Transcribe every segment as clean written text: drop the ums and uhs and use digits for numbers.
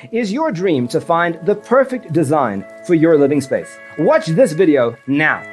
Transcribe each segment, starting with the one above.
Is your dream to find the perfect design for your living space? Watch this video now.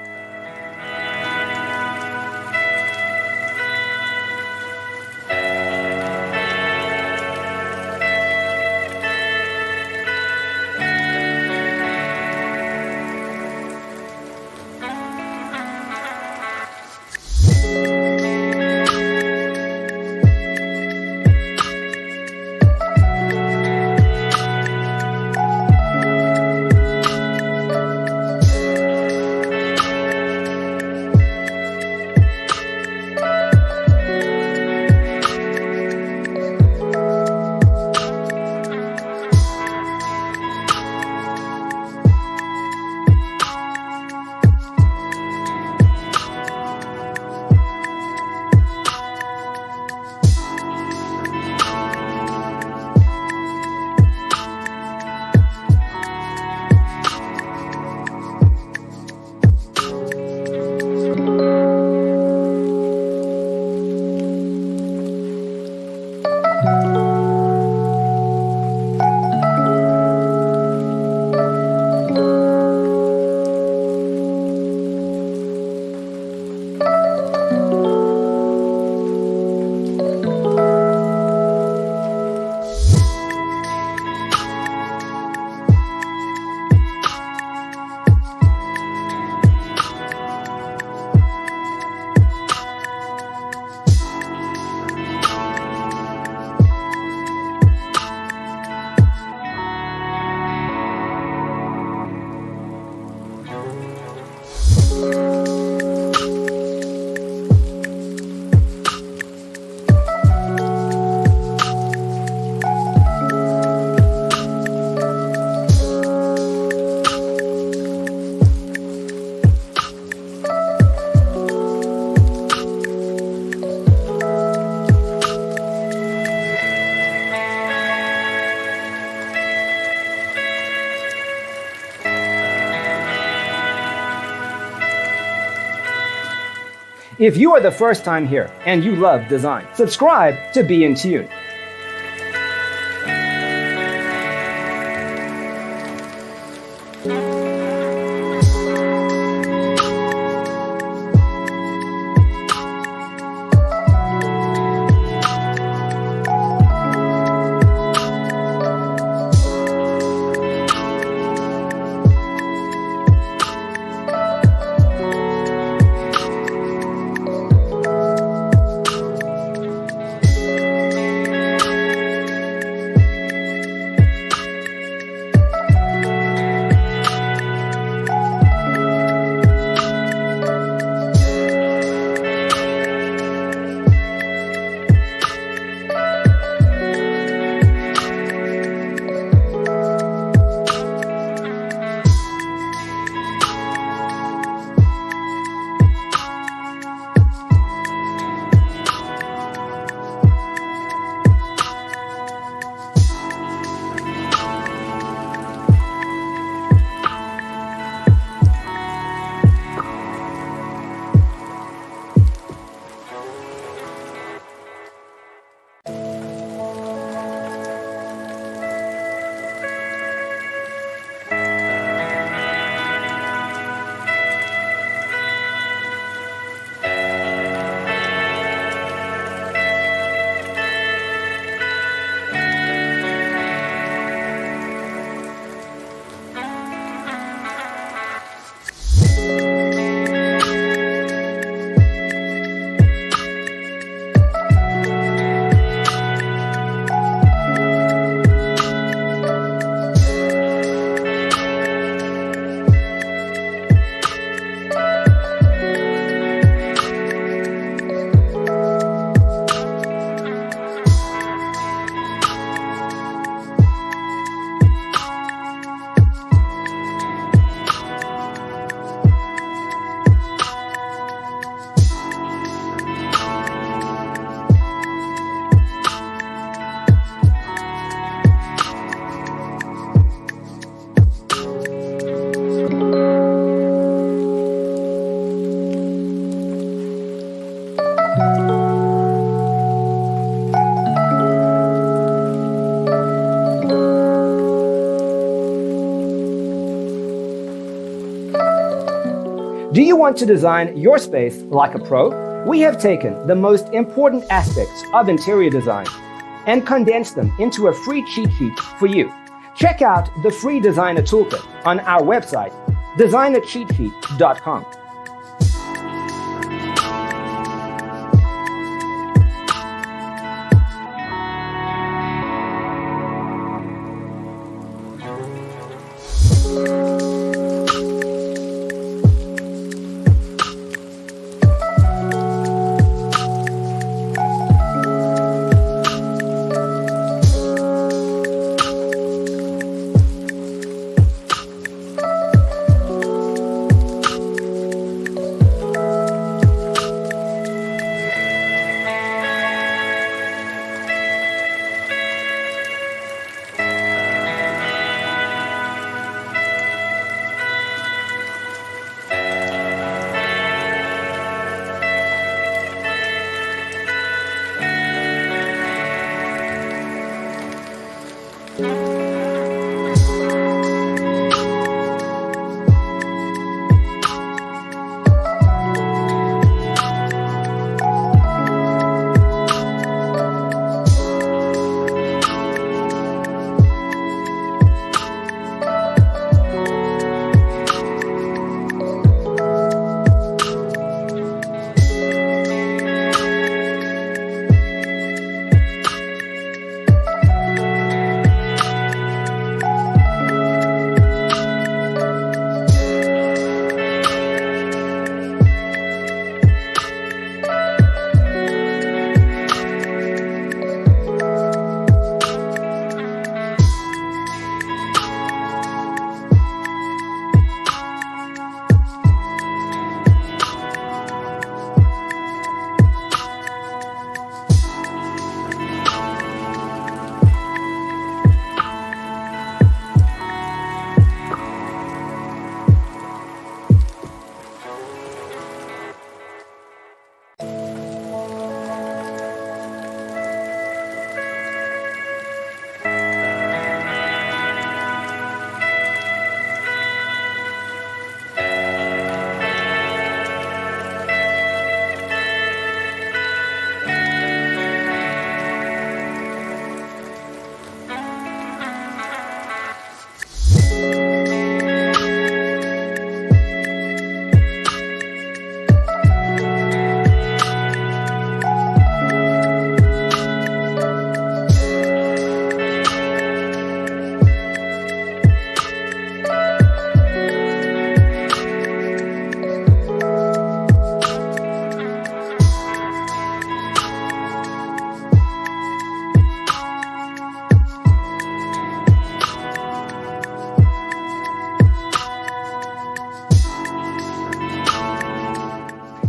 If you are the first time here and you love design, subscribe to Be in Tune. Do you want to design your space like a pro? We have taken the most important aspects of interior design and condensed them into a free cheat sheet for you. Check out the free designer toolkit on our website, designercheatsheet.com.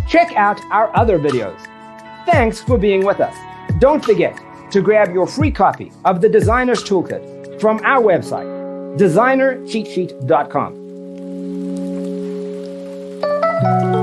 Check out our other videos. Thanks for being with us. Don't forget to grab your free copy of the Designer's Toolkit from our website, designercheatsheet.com.